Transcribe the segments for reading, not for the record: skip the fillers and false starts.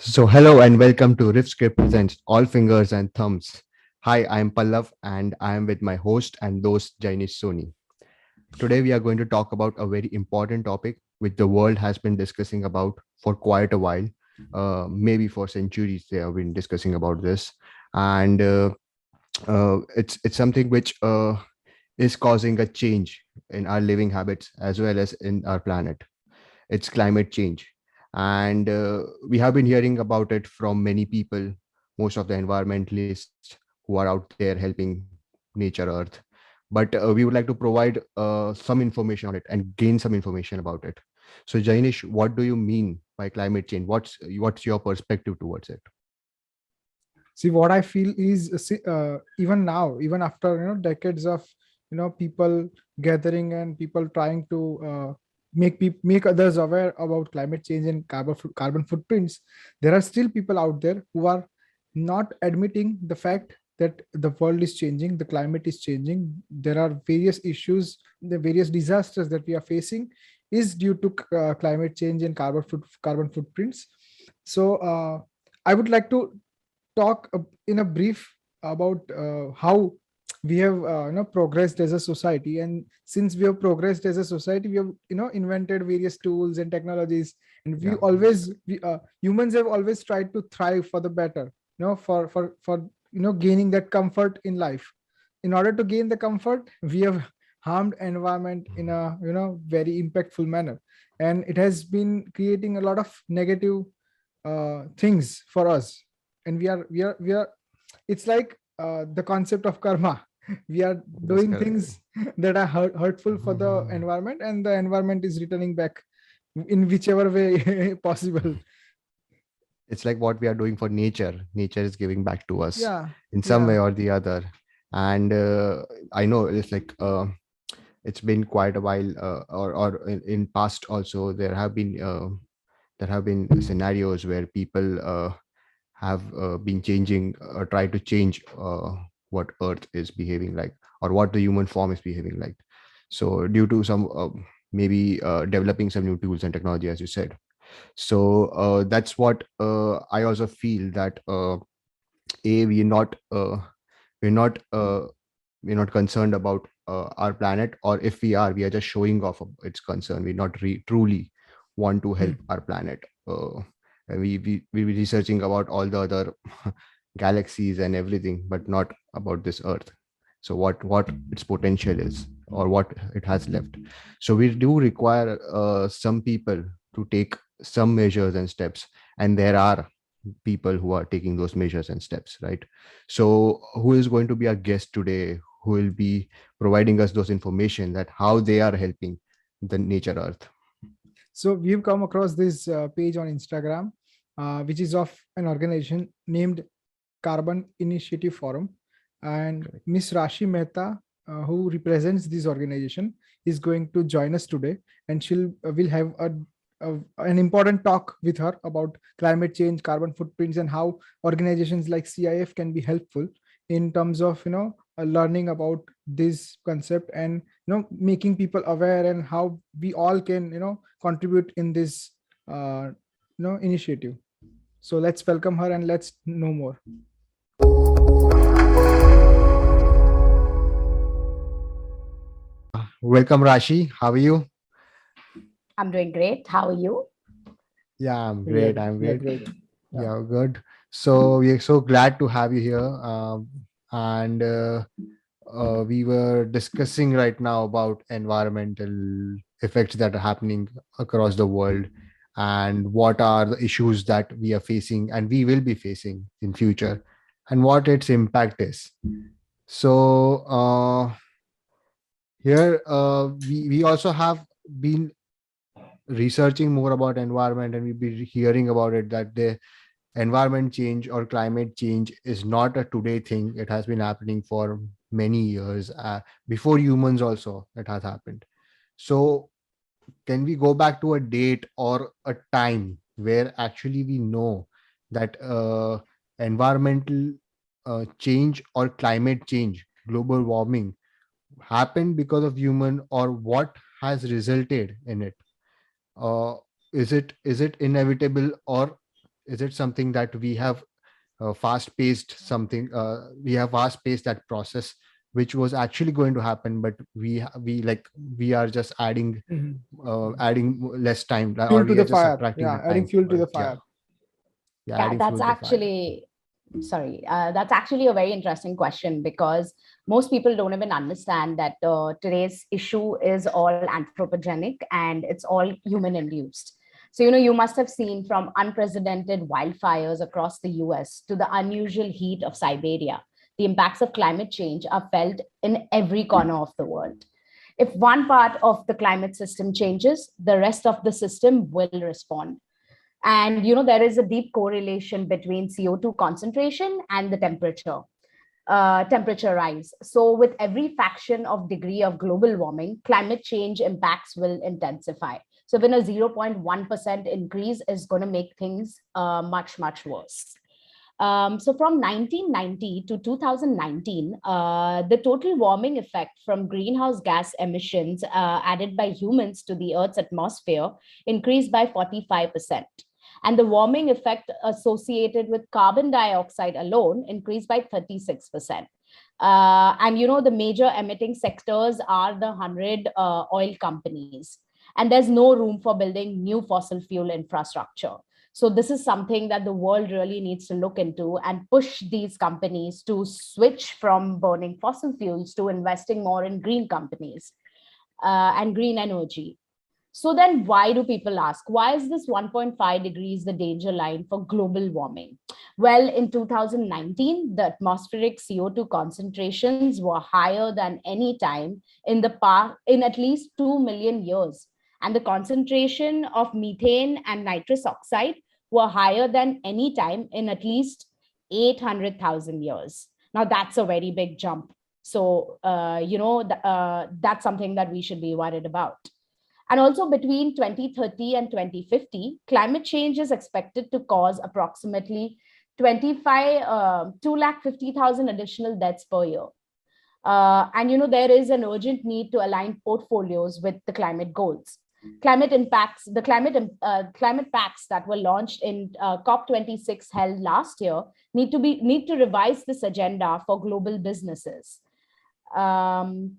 So, hello and welcome to RiffScript presents All Fingers and Thumbs. Hi, I'm Pallav and I am with my host and host Jainish Soni. Today, we are going to talk about a very important topic which the world has been discussing about for quite a while. Maybe for centuries, they have been discussing about this, and it's something which is causing a change in our living habits as well as in our planet. It's climate change. And we have been hearing about it from many people, most of the environmentalists who are out there helping nature Earth. But we would like to provide some information on it and gain some information about it. So, Jainish, what do you mean by climate change? What's your perspective towards it? See, what I feel is even now, even after decades of people gathering and people trying to make others aware about climate change and carbon footprints, there are still people out there who are not admitting the fact that the world is changing, the climate is changing. There are various issues, the various disasters that we are facing is due to climate change and carbon footprints. So I would like to talk in a brief about how we have progressed as a society. And since we have progressed as a society, we have invented various tools and technologies, and Yeah, humans have always tried to thrive for the better, for gaining that comfort in life. In order to gain the comfort, we have harmed environment in a very impactful manner, and it has been creating a lot of negative things for us. And we are it's like the concept of karma. We are that's doing correct. things that are hurtful for the environment, and the environment is returning back in whichever way possible. It's like what we are doing for nature. Nature is giving back to us Yeah, in some yeah. way or the other. And I know it's like it's been quite a while, or in past also there have been scenarios where people have been changing or try to change what Earth is behaving like, or what the human form is behaving like. So due to some maybe developing some new tools and technology, as you said. So that's what I also feel that a we're not we're not concerned about our planet, or if we are just showing off of its concern. We're not truly want to help Hmm. our planet. And we be researching about all the other galaxies and everything, but not about this Earth. So what its potential is, or what it has left. So we do require some people to take some measures and steps, and there are people who are taking those measures and steps, right? So who is going to be our guest today, who will be providing us those information that how they are helping the nature Earth? So we've come across this page on Instagram, which is of an organization named Carbon Initiative Forum. And Correct. Miss Rashi Mehta, who represents this organization, is going to join us today, and she'll will have an important talk with her about climate change, carbon footprints, and how organizations like CIF can be helpful in terms of learning about this concept, and making people aware, and how we all can contribute in this initiative. So let's welcome her and let's know more. Welcome, Rashi. How are you? I'm doing great. How are you? Yeah, I'm We are great. I'm we are great. great. Yeah. Yeah, good. So we are so glad to have you here. And we were discussing right now about environmental effects that are happening across the world, and what are the issues that we are facing and we will be facing in future, and what its impact is. So here we also have been researching more about environment, and we've been hearing about it that the environment change or climate change is not a today thing. It has been happening for many years, before humans also it has happened. So can we go back to a date or a time where actually we know that environmental change or climate change, global warming, happened because of human, or what has resulted in it? uh, is it inevitable, or is it something that we have fast paced something, we have fast paced that process which was actually going to happen, but we like we are just adding Mhm. less time, or Fuel to we are the just fire. subtracting the Yeah, adding time fuel to for the it. fire. Yeah, Yeah, adding fuel that's to the fire. actually, sorry, that's actually a very interesting question, because most people don't even understand that today's issue is all anthropogenic and it's all human induced. So, you must have seen from unprecedented wildfires across the US to the unusual heat of Siberia. The impacts of climate change are felt in every corner of the world. If one part of the climate system changes, the rest of the system will respond. And there is a deep correlation between CO2 concentration and the temperature rise. So with every fraction of degree of global warming, climate change impacts will intensify. So when a 0.1% increase is going to make things much, much worse. So from 1990 to 2019, the total warming effect from greenhouse gas emissions added by humans to the Earth's atmosphere increased by 45%. And the warming effect associated with carbon dioxide alone increased by 36%. And the major emitting sectors are the 100 oil companies. And there's no room for building new fossil fuel infrastructure. So this is something that the world really needs to look into and push these companies to switch from burning fossil fuels to investing more in green companies and green energy. So then why do people ask, why is this 1.5 degrees the danger line for global warming? Well, in 2019, the atmospheric CO2 concentrations were higher than any time in the past, in at least 2 million years. And the concentration of methane and nitrous oxide were higher than any time in at least 800,000 years. Now, that's a very big jump. So, that's something that we should be worried about. And also between 2030 and 2050, climate change is expected to cause approximately 250,000 additional deaths per year. And there is an urgent need to align portfolios with the climate goals. Climate pacts that were launched in COP26 held last year need to revise this agenda for global businesses. Um,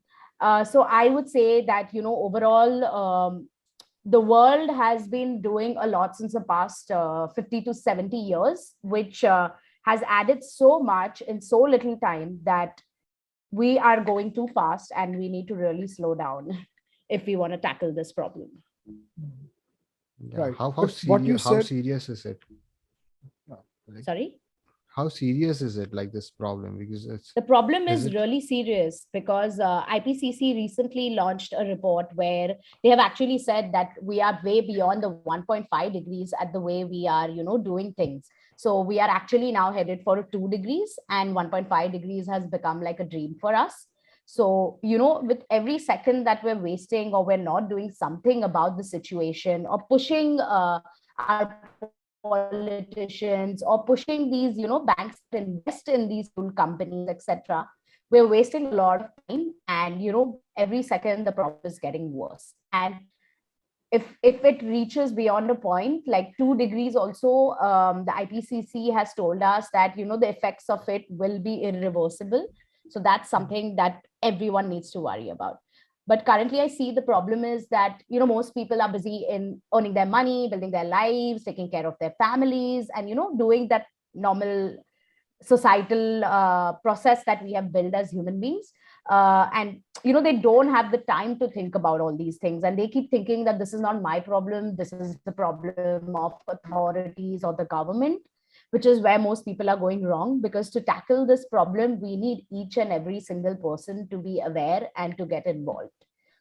so I would say that overall, the world has been doing a lot since the past 50 to 70 years, which has added so much in so little time that we are going too fast and we need to really slow down if we want to tackle this problem. Yeah. Right. How But what you serious, how said, serious is it? Like, Sorry? how serious is it, like this problem? Because it's, The problem is is it, really serious because IPCC recently launched a report where they have actually said that we are way beyond the 1.5 degrees at the way we are, doing things. So we are actually now headed for 2 degrees, and 1.5 degrees has become like a dream for us. So, with every second that we're wasting or we're not doing something about the situation or pushing our politicians or pushing these, banks to invest in these fuel companies, etc., we're wasting a lot of time. And, every second the problem is getting worse. And if it reaches beyond a point like 2 degrees also, the IPCC has told us that the effects of it will be irreversible. So that's something that everyone needs to worry about. But currently I see the problem is that most people are busy in earning their money, building their lives, taking care of their families, and doing that normal societal process that we have built as human beings. And they don't have the time to think about all these things, and they keep thinking that this is not my problem, this is the problem of authorities or the government, which is where most people are going wrong. Because to tackle this problem, we need each and every single person to be aware and to get involved.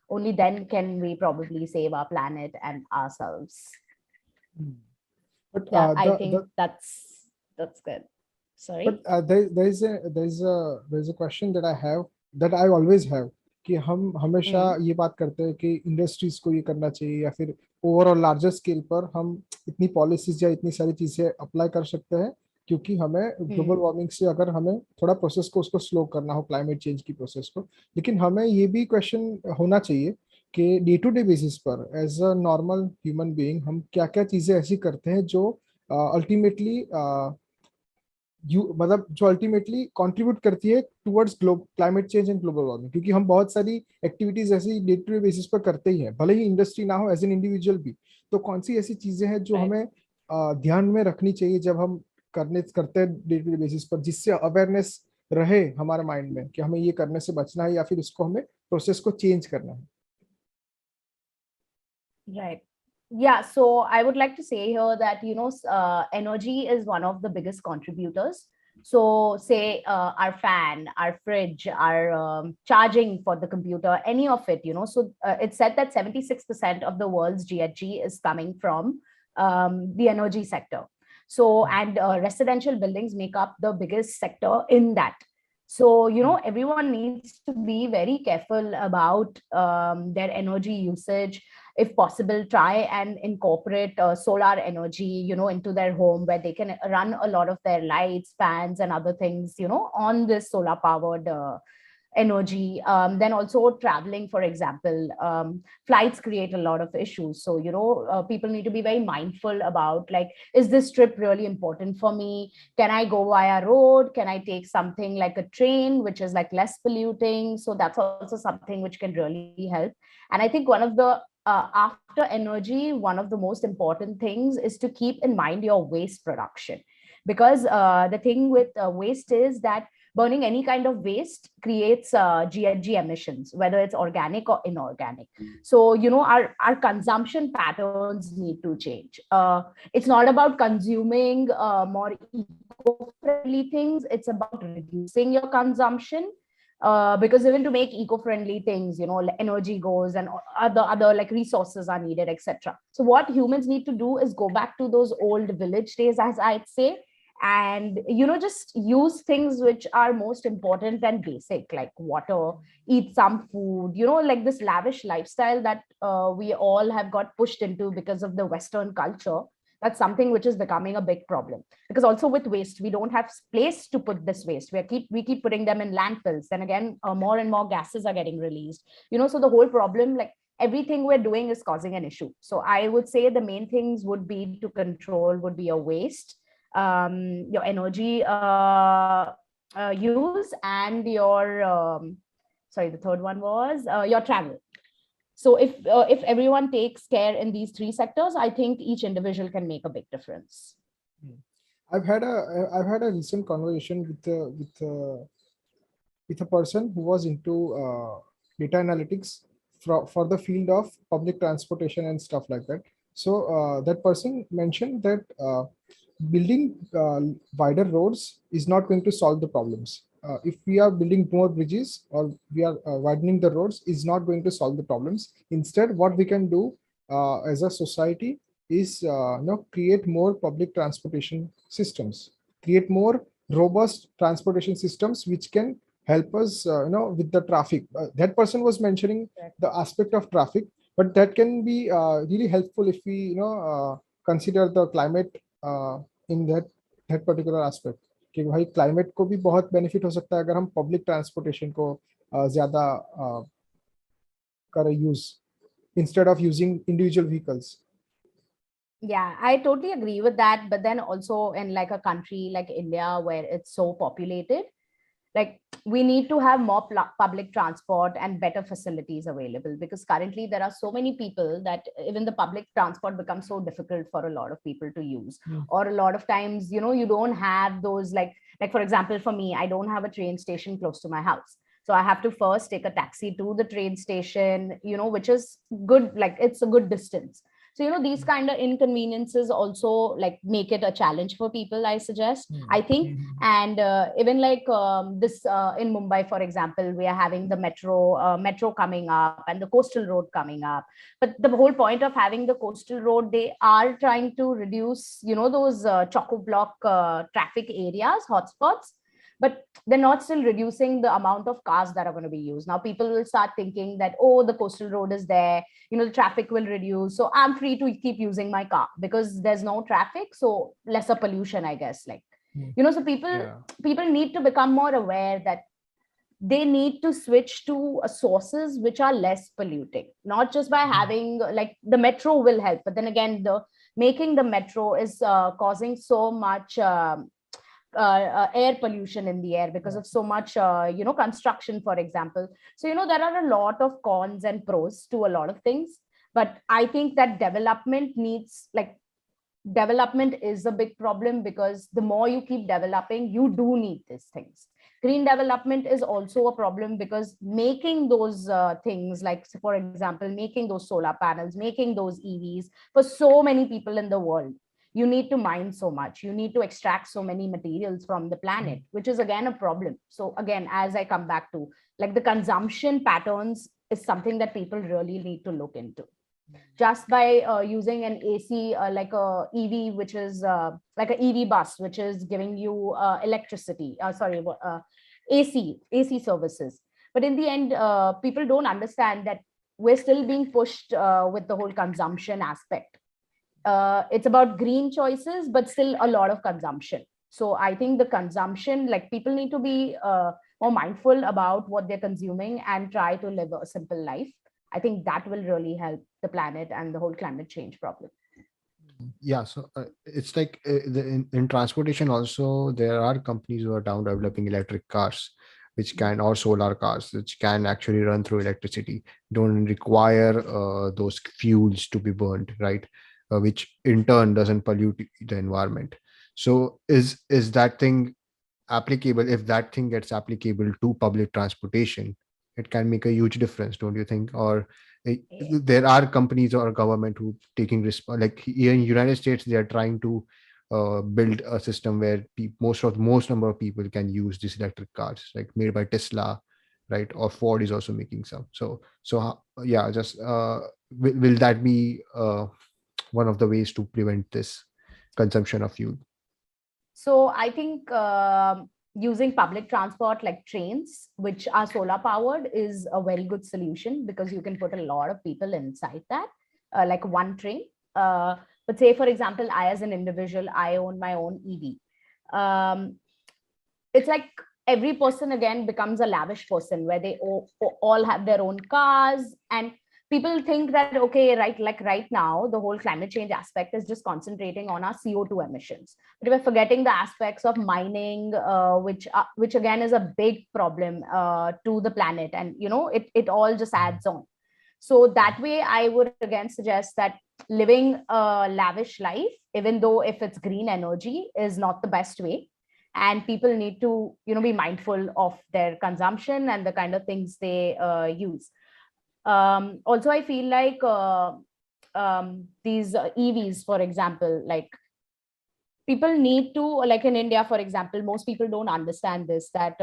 Only then can we probably save our planet and ourselves. but Yeah, I the think that's good. but Sorry. there's a question that I have, that I always have, कि हम हमेशा Hmm. ये बात करते हैं कि industries को ये करना चाहिए, या फिर ओवरऑल लार्जर स्केल पर हम इतनी पॉलिसीज या इतनी सारी चीजें अप्लाई कर सकते हैं, क्योंकि हमें ग्लोबल Hmm. वार्मिंग से अगर हमें थोड़ा प्रोसेस को उसको स्लो करना हो, क्लाइमेट चेंज की प्रोसेस को, लेकिन हमें ये भी क्वेश्चन होना चाहिए कि डे टू डे बेसिस पर as a normal human being हम क्या क्या चीजें ऐसी करते हैं जो अल्टीमेटली मतलब जो अल्टीमेटली कंट्रीब्यूट करती है towards climate change and global warming, क्योंकि हम बहुत सारी एक्टिविटीज ऐसी डे टू डे बेसिस पर करते ही हैं, भले ही इंडस्ट्री ना हो, एज एन इंडिविजुअल भी। तो कौन सी ऐसी चीजें हैं जो Right. हमें ध्यान में रखनी चाहिए जब हम करते हैं डे टू डे बेसिस पर, जिससे अवेयरनेस रहे हमारे माइंड में कि हमें ये करने से बचना है या फिर इसको हमें प्रोसेस को चेंज करना है? Right. Yeah. So I would like to say here that, energy is one of the biggest contributors. So, say our fan, our fridge, our charging for the computer, any of it, So, it's said that 76% of the world's GHG is coming from the energy sector. So, and residential buildings make up the biggest sector in that. So, everyone needs to be very careful about their energy usage. If possible, try and incorporate solar energy, into their home, where they can run a lot of their lights, fans, and other things, on this solar powered energy. Then also traveling, for example, flights create a lot of issues. So, people need to be very mindful about, like, is this trip really important for me? Can I go via road? Can I take something like a train, which is like less polluting? So that's also something which can really help. And I think one of the after energy, one of the most important things is to keep in mind your waste production, because the thing with waste is that burning any kind of waste creates GHG emissions, whether it's organic or inorganic. So, our consumption patterns need to change. It's not about consuming more eco-friendly things. It's about reducing your consumption. Because even to make eco-friendly things, energy goes, and other like resources are needed, etc. So what humans need to do is go back to those old village days, as I'd say, and just use things which are most important and basic, like water, eat some food, like this lavish lifestyle that we all have got pushed into because of the Western culture. That's something which is becoming a big problem, because also with waste, we don't have place to put this waste. We keep putting them in landfills, then again more and more gases are getting released, so the whole problem, like, everything we're doing is causing an issue. So I would say the main things would be to control would be your waste, your energy use, and your sorry, the third one was your travel. So if everyone takes care in these three sectors, I think each individual can make a big difference. I've had a recent conversation with a person who was into data analytics for the field of public transportation and stuff like that. So that person mentioned that building wider roads is not going to solve the problems. If we are building more bridges or we are widening the roads, is not going to solve the problems. Instead, what we can do as a society is create more public transportation systems, create more robust transportation systems which can help us with the traffic. That person was mentioning the aspect of traffic, but that can be really helpful if we consider the climate in that particular aspect, कि भाई climate को भी बहुत benefit हो सकता है अगर हम पब्लिक ट्रांसपोर्टेशन को ज्यादा करें use instead of using individual vehicles. Yeah, I totally agree with that. But then also in like a country like India, where it's so populated, like, we need to have more public transport and better facilities available, because currently there are so many people that even the public transport becomes so difficult for a lot of people to use. Or a lot of times, you don't have those, like for example, for me, I don't have a train station close to my house. So I have to first take a taxi to the train station, which is good, like it's a good distance. So, these kind of inconveniences also like make it a challenge for people, I suggest, I think. And even like this in Mumbai, for example, we are having the metro coming up, and the coastal road coming up. But the whole point of having the coastal road, they are trying to reduce, those choco block traffic areas, hotspots, but they're not still reducing the amount of cars that are going to be used. Now people will start thinking that, oh, the coastal road is there, the traffic will reduce, so I'm free to keep using my car because there's no traffic, so lesser pollution, I guess. Like, so people need to become more aware that they need to switch to sources which are less polluting, not just by having, like, the metro will help, but then again, the making the metro is causing so much air pollution in the air because of so much construction, for example. So there are a lot of cons and pros to a lot of things, but I think that development is a big problem, because the more you keep developing, you do need these things. Green development is also a problem, because making those things, like for example making those solar panels, making those EVs for so many people in the world, you need to mine so much, you need to extract so many materials from the planet, which is again a problem. So again, as I come back to, like, the consumption patterns is something that people really need to look into. Just by using an AC, like a EV, which is like an EV bus, which is giving you electricity, AC services. But in the end, people don't understand that we're still being pushed with the whole consumption aspect. It's about green choices, but still a lot of consumption. So I think the consumption, like, people need to be more mindful about what they're consuming and try to live a simple life. I think that will really help the planet and the whole climate change problem. Yeah, so it's like in transportation also, there are companies who are down developing electric cars, which can, or solar cars, which can actually run through electricity, don't require those fuels to be burned, right? Which in turn doesn't pollute the environment. So is that thing applicable? If that thing gets applicable to public transportation, it can make a huge difference, don't you think? Or there are companies or government who taking risk, like here in United States, they are trying to build a system where most number of people can use these electric cars, like made by Tesla, right? Or Ford is also making some. Yeah, just will that be one of the ways to prevent this consumption of fuel? So I think using public transport like trains, which are solar powered, is a very good solution, because you can put a lot of people inside that, like one train. But say, for example, I as an individual, I own my own EV. It's like every person again becomes a lavish person, where they all have their own cars, and people think that, okay, right, like right now the whole climate change aspect is just concentrating on our CO2 emissions, but we're forgetting the aspects of mining, which again is a big problem to the planet, and it all just adds on. So that way I would again suggest that living a lavish life, even though if it's green energy, is not the best way, and people need to be mindful of their consumption and the kind of things they use. Also, I feel like these EVs, for example, like, people need to, like in India, for example, most people don't understand this, that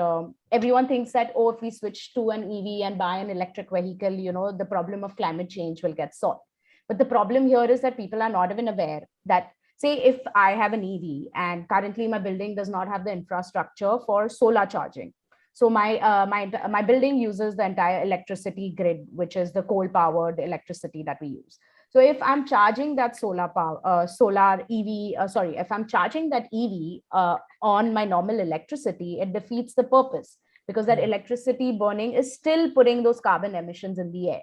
everyone thinks that, oh, if we switch to an EV and buy an electric vehicle, the problem of climate change will get solved. But the problem here is that people are not even aware that, say, if I have an EV and currently my building does not have the infrastructure for solar charging. So my building uses the entire electricity grid, which is the coal powered electricity that we use. So if I'm charging that solar EV, if I'm charging that EV on my normal electricity, it defeats the purpose, because that electricity burning is still putting those carbon emissions in the air.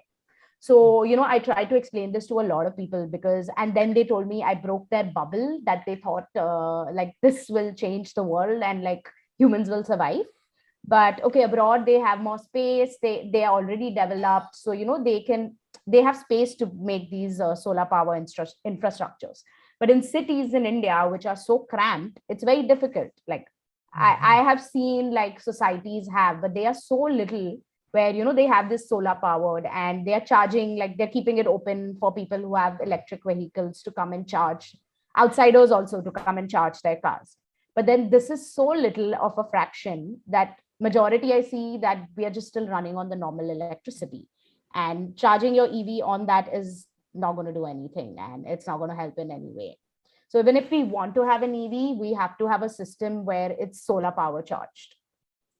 So, I try to explain this to a lot of people, and then they told me I broke their bubble, that they thought like this will change the world and like humans will survive. But okay, abroad they have more space, they are already developed, so they have space to make these solar power infrastructures. But in cities in India, which are so cramped, it's very difficult. Like, I have seen like societies have, but they are so little, where they have this solar powered and they're charging, like they're keeping it open for people who have electric vehicles to come and charge, outsiders also to come and charge their cars. But then this is so little of a fraction that majority I see that we are just still running on the normal electricity, and charging your EV on that is not going to do anything, and it's not going to help in any way. So even if we want to have an EV, we have to have a system where it's solar power charged.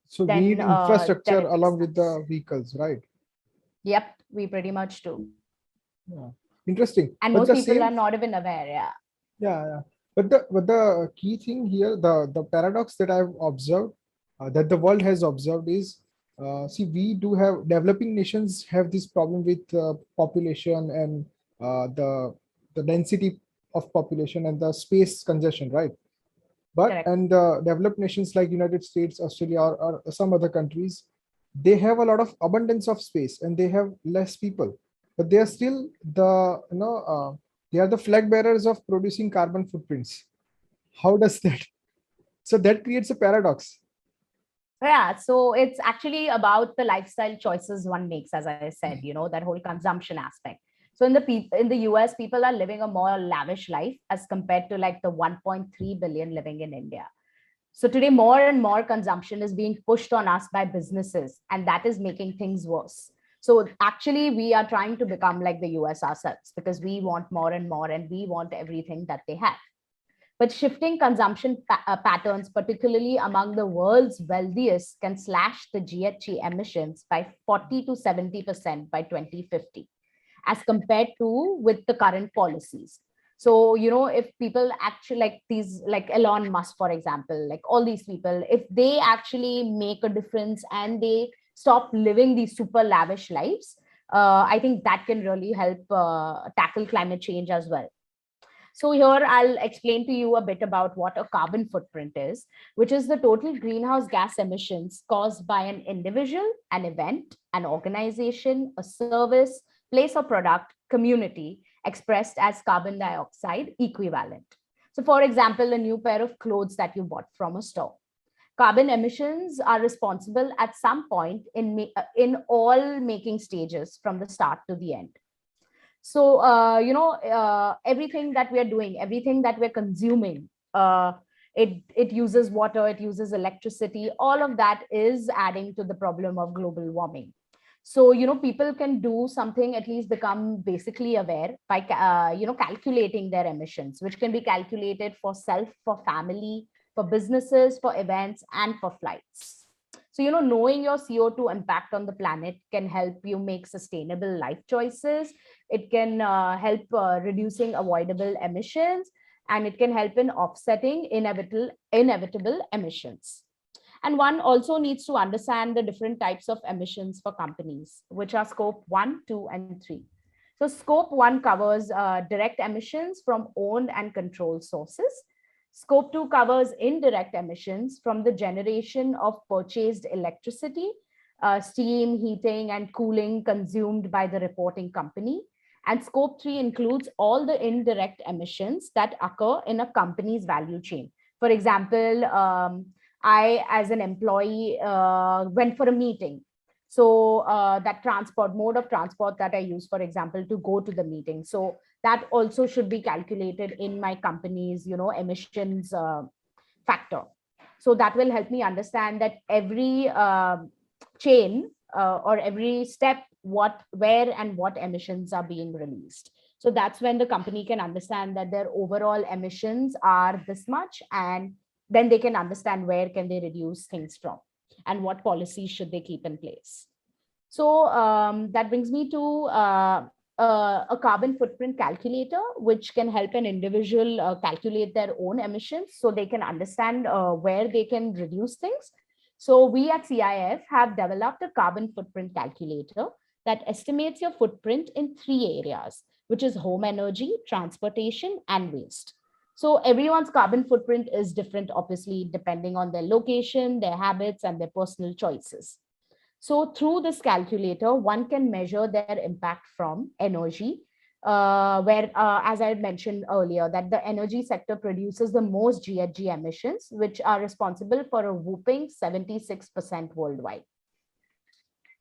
So we Then need infrastructure it makes along with the sense. vehicles, right? Yep, we pretty much do. Yeah. Interesting. And But most the people same, are not even aware. Yeah. yeah. But the key thing here, the paradox that I've observed, that the world has observed is, see, we do have, developing nations have this problem with population and the density of population and the space congestion, right? But Correct. and developed nations like United States, Australia, or some other countries, they have a lot of abundance of space and they have less people, but they are still they are the flag bearers of producing carbon footprints. How does that? So that creates a paradox. Yeah, so it's actually about the lifestyle choices one makes, as I said, that whole consumption aspect. So in the US, people are living a more lavish life as compared to like the 1.3 billion living in India. So today, more and more consumption is being pushed on us by businesses, and that is making things worse. So actually, we are trying to become like the US ourselves because we want more and more, and we want everything that they have. But shifting consumption patterns, particularly among the world's wealthiest, can slash the GHG emissions by 40 to 70% by 2050, as compared to with the current policies. So, if people actually like these, like Elon Musk, for example, like all these people, if they actually make a difference and they stop living these super lavish lives, I think that can really help tackle climate change as well. So here I'll explain to you a bit about what a carbon footprint is, which is the total greenhouse gas emissions caused by an individual, an event, an organization, a service, place or product, community, expressed as carbon dioxide equivalent. So for example, a new pair of clothes that you bought from a store. Carbon emissions are responsible at some point in all making stages from the start to the end. So everything that we are doing, everything that we're consuming, it uses water, it uses electricity, all of that is adding to the problem of global warming. So people can do something, at least become basically aware by calculating their emissions, which can be calculated for self, for family, for businesses, for events, and for flights. So knowing your CO2 impact on the planet can help you make sustainable life choices. It can help reducing avoidable emissions, and it can help in offsetting inevitable emissions. And one also needs to understand the different types of emissions for companies, which are scope 1, 2, and 3. So scope 1 covers direct emissions from owned and controlled sources. Scope 2 covers indirect emissions from the generation of purchased electricity, steam, heating, and cooling consumed by the reporting company. And scope 3 includes all the indirect emissions that occur in a company's value chain. For example, I, as an employee, went for a meeting. So that mode of transport that I use, for example, to go to the meeting. So that also should be calculated in my company's, emissions factor. So that will help me understand that every chain or every step, where and what emissions are being released. So that's when the company can understand that their overall emissions are this much, and then they can understand where can they reduce things from and what policies should they keep in place. So that brings me to a carbon footprint calculator, which can help an individual calculate their own emissions so they can understand where they can reduce things. So we at CIF have developed a carbon footprint calculator that estimates your footprint in 3 areas, which is home energy, transportation, and waste. So everyone's carbon footprint is different, obviously, depending on their location, their habits, and their personal choices. So through this calculator, one can measure their impact from energy, where, as I had mentioned earlier, that the energy sector produces the most GHG emissions, which are responsible for a whopping 76% worldwide.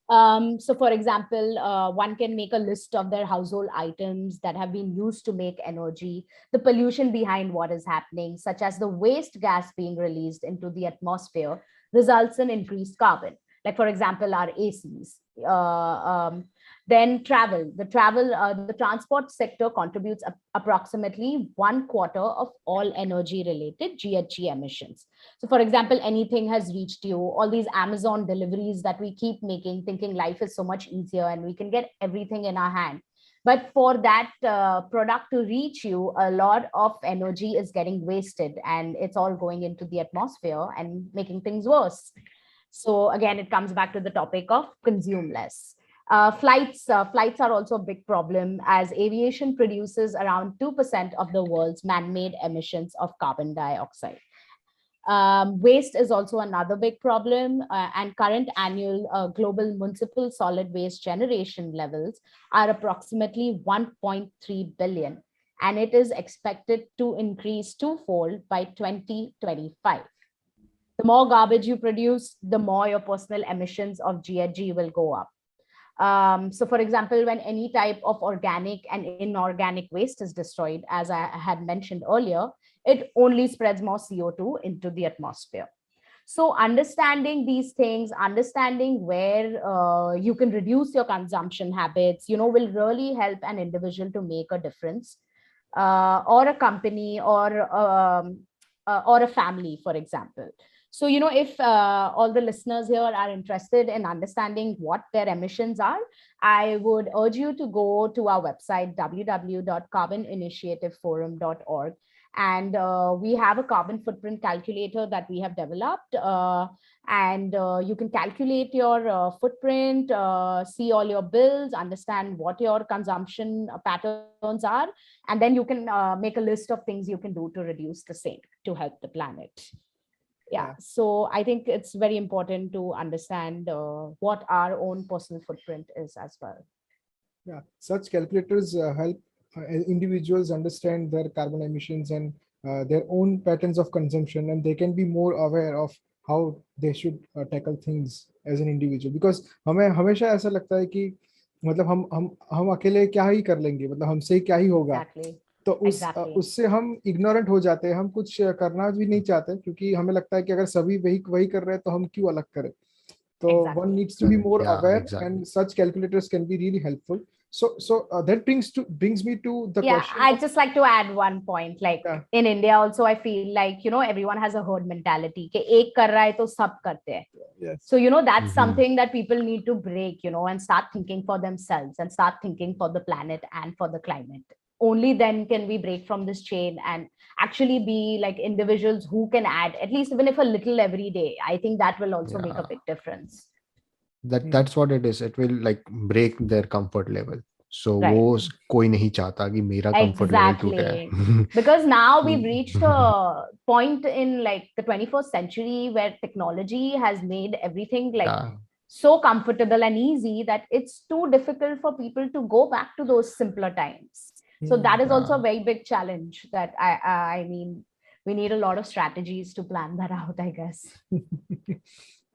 So for example, one can make a list of their household items that have been used to make energy, the pollution behind what is happening, such as the waste gas being released into the atmosphere, results in increased carbon. Like, for example, our ACs. Then the transport sector contributes approximately 1/4 of all energy related GHG emissions. So for example, anything has reached you, all these Amazon deliveries that we keep making, thinking life is so much easier and we can get everything in our hand. But for that product to reach you, a lot of energy is getting wasted and it's all going into the atmosphere and making things worse. So again, it comes back to the topic of consume less. Flights are also a big problem as aviation produces around 2% of the world's man-made emissions of carbon dioxide. Waste is also another big problem, and current annual global municipal solid waste generation levels are approximately 1.3 billion, and it is expected to increase twofold by 2025. The more garbage you produce, the more your personal emissions of GHG will go up. So, for example, when any type of organic and inorganic waste is destroyed, as I had mentioned earlier, it only spreads more CO2 into the atmosphere. So, understanding these things, understanding where you can reduce your consumption habits, will really help an individual to make a difference, or a company, or a family, for example. So, if all the listeners here are interested in understanding what their emissions are, I would urge you to go to our website, www.carboninitiativeforum.org. And we have a carbon footprint calculator that we have developed. And you can calculate your footprint, see all your bills, understand what your consumption patterns are, and then you can make a list of things you can do to reduce the same to help the planet. Yeah, so I think it's very important to understand what our own personal footprint is as well. Yeah, such calculators help individuals understand their carbon emissions and their own patterns of consumption, and they can be more aware of how they should tackle things as an individual. Because हमें हमेशा ऐसा लगता है कि मतलब हम अकेले क्या ही कर लेंगे, मतलब हमसे ही क्या ही होगा. Exactly. तो उससे हम इग्नोरेंट हो जाते हैं, हम कुछ करना भी नहीं चाहते क्योंकि हमें लगता है कि अगर सभी वही कर रहे हैं तो हम क्यों अलग करें. So one needs to be more aware, and such calculators can be really helpful. So that brings me to the question. I'd just like to add one point. Like in India, also, I feel like everyone has a herd mentality. कि एक कर रहा है तो सब करते हैं. Yes. So that's something that people need to break, and start thinking for themselves and start thinking for the planet and for the climate. Only then can we break from this chain and actually be like individuals who can add at least even if a little every day. I think that will also make a big difference. That's what it is. It will like break their comfort level. So Right. वो कोई नहीं चाहता कि मेरा comfort level टूटे. Exactly. Because now we've reached a point in like the 21st century where technology has made everything like so comfortable and easy that it's too difficult for people to go back to those simpler times. So that is also a very big challenge that I mean, we need a lot of strategies to plan that out, I guess.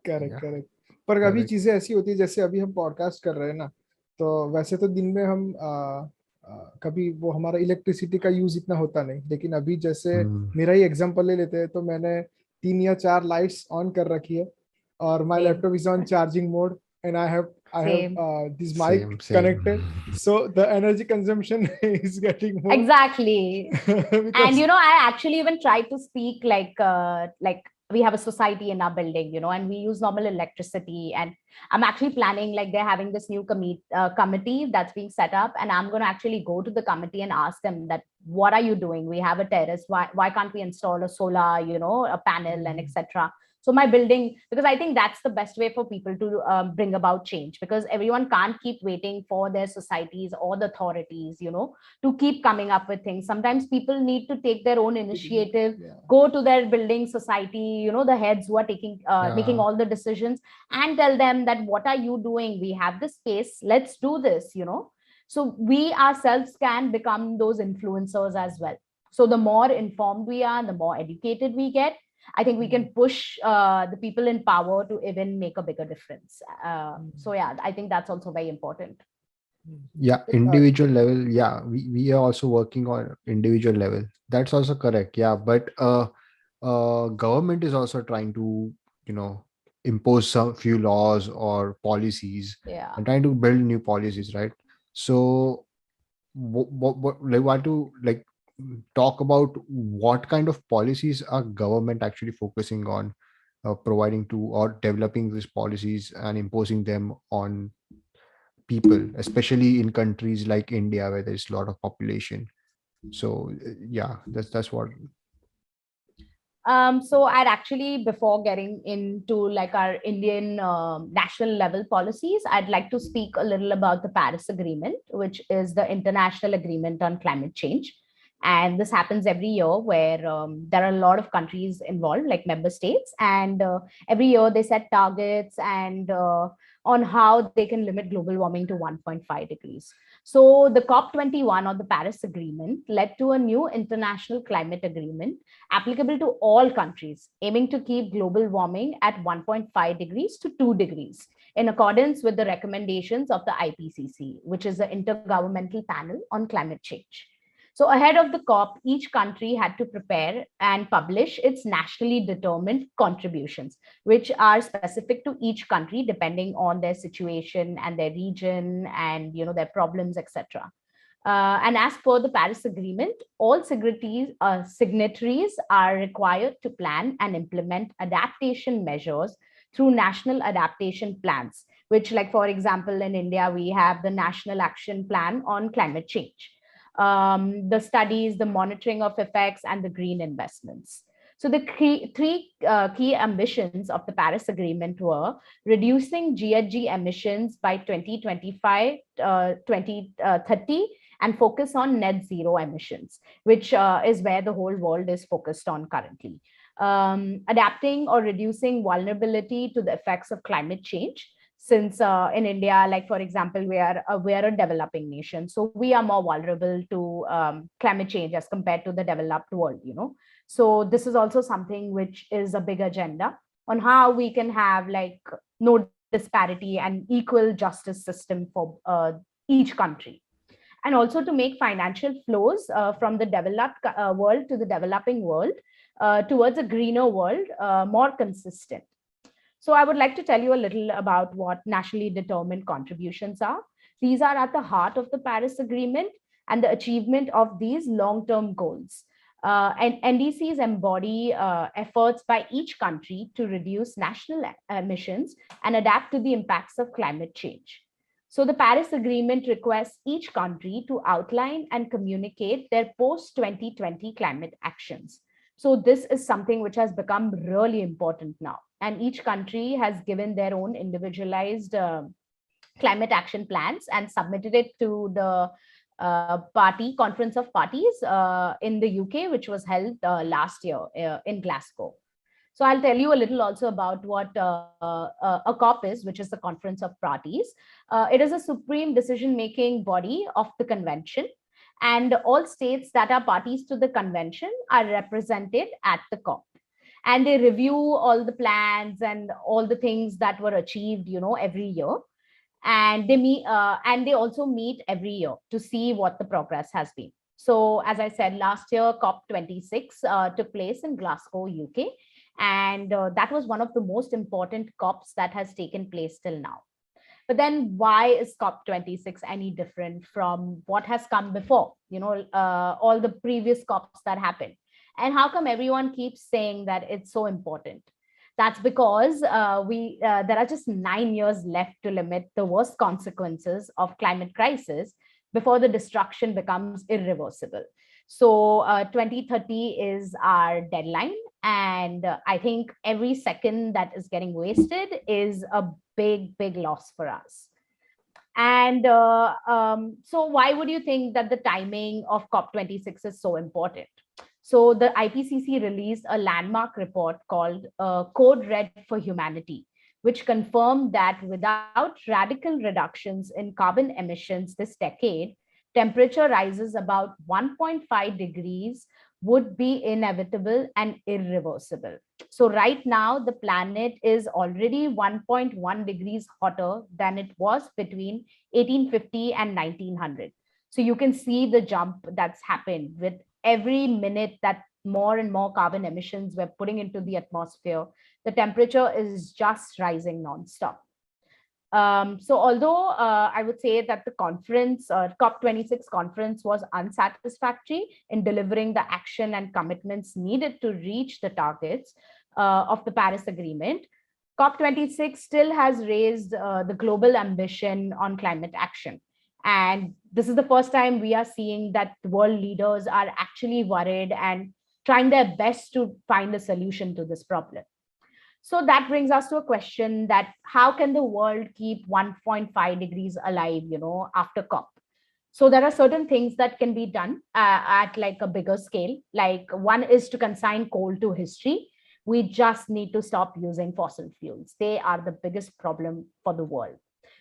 Correct. पर अभी चीजें ऐसी होती है जैसे अभी हम podcast कर रहे हैं ना, तो वैसे तो दिन में हम कभी वो हमारा इलेक्ट्रिसिटी का यूज इतना होता नहीं, लेकिन अभी जैसे मेरा ही एग्जांपल ले लेते हैं तो मैंने 3 या 4 लाइट्स ऑन कर रखी है और my laptop is on charging mode and I have this mic connected, so the energy consumption is getting more. Exactly. And I actually even try to speak like we have a society in our building, and we use normal electricity, and I'm actually planning like they're having this new committee that's being set up, and I'm going to actually go to the committee and ask them that what are you doing? We have a terrace, why can't we install a solar, a panel and etc. So my building, because I think that's the best way for people to bring about change, because everyone can't keep waiting for their societies or the authorities, to keep coming up with things. Sometimes people need to take their own initiative, go to their building society, the heads who are making all the decisions, and tell them that what are you doing? We have this space, let's do this, So we ourselves can become those influencers as well. So the more informed we are, the more educated we get, I think we can push the people in power to even make a bigger difference. So yeah, I think that's also very important. Yeah, individual level. Yeah, we are also working on individual level. That's also correct. Yeah, but government is also trying to impose some few laws or policies and trying to build new policies, right? So what they want to like talk about what kind of policies are government actually focusing on providing to or developing these policies and imposing them on people, especially in countries like India where there's a lot of population. So yeah, that's what. So I'd actually, before getting into like our Indian national level policies, I'd like to speak a little about the Paris Agreement, which is the international agreement on climate change. And this happens every year where there are a lot of countries involved, like member states. And every year they set targets and on how they can limit global warming to 1.5 degrees. So the COP21 or the Paris Agreement led to a new international climate agreement applicable to all countries, aiming to keep global warming at 1.5 degrees to 2 degrees, in accordance with the recommendations of the IPCC, which is the Intergovernmental Panel on Climate Change. So, ahead of the COP, each country had to prepare and publish its nationally determined contributions, which are specific to each country depending on their situation and their region and their problems, etc. And as per the Paris Agreement, all signatories are required to plan and implement adaptation measures through national adaptation plans, which, like, for example, in India, we have the National Action Plan on Climate Change, the studies, the monitoring of effects, and the green investments. So the three key ambitions of the Paris Agreement were reducing GHG emissions by 2025, 2030, and focus on net zero emissions, which is where the whole world is focused on currently. Adapting or reducing vulnerability to the effects of climate change. Since in India, like for example, we are a developing nation, so we are more vulnerable to climate change as compared to the developed world. So this is also something which is a big agenda on how we can have like no disparity and equal justice system for each country, and also to make financial flows from the developed world to the developing world towards a greener world more consistent. So I would like to tell you a little about what nationally determined contributions are. These are at the heart of the Paris Agreement and the achievement of these long-term goals. And NDCs embody efforts by each country to reduce national emissions and adapt to the impacts of climate change. So the Paris Agreement requests each country to outline and communicate their post-2020 climate actions. So this is something which has become really important now. And each country has given their own individualized climate action plans and submitted it to the party conference of parties in the UK, which was held last year in Glasgow. So I'll tell you a little also about what a COP is, which is the Conference of Parties. It is a supreme decision-making body of the convention, and all states that are parties to the convention are represented at the COP. And they review all the plans and all the things that were achieved, every year. And they meet, and they also meet every year to see what the progress has been. So, as I said, last year COP26 took place in Glasgow, UK, and that was one of the most important COPs that has taken place till now. But then why is COP26 any different from what has come before, all the previous COPs that happened? And how come everyone keeps saying that it's so important? That's because there are just 9 years left to limit the worst consequences of climate crisis before the destruction becomes irreversible. So 2030 is our deadline. And I think every second that is getting wasted is a big, big loss for us. And so why would you think that the timing of COP26 is so important? So the IPCC released a landmark report called Code Red for Humanity, which confirmed that without radical reductions in carbon emissions this decade, temperature rises about 1.5 degrees would be inevitable and irreversible. So right now, the planet is already 1.1 degrees hotter than it was between 1850 and 1900. So you can see the jump that's happened with every minute that more and more carbon emissions we're putting into the atmosphere. The temperature is just rising nonstop. So although I would say that the conference, COP26 conference, was unsatisfactory in delivering the action and commitments needed to reach the targets of the Paris Agreement, COP26 still has raised the global ambition on climate action. And this is the first time we are seeing that world leaders are actually worried and trying their best to find a solution to this problem. So that brings us to a question that how can the world keep 1.5 degrees alive, after COP? So there are certain things that can be done at like a bigger scale. Like one is to consign coal to history. We just need to stop using fossil fuels. They are the biggest problem for the world.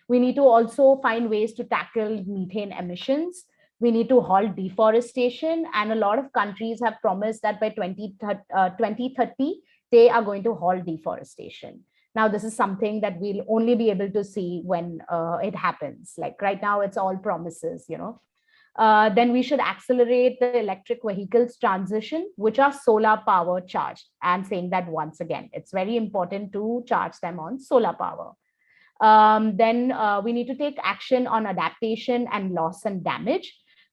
We need to also find ways to tackle methane emissions. We need to halt deforestation. And a lot of countries have promised that by 2030, they are going to halt deforestation. Now, this is something that we'll only be able to see when it happens. Like right now, it's all promises. Then we should accelerate the electric vehicles transition, which are solar power charged. And saying that once again, it's very important to charge them on solar power. Then we need to take action on adaptation and loss and damage,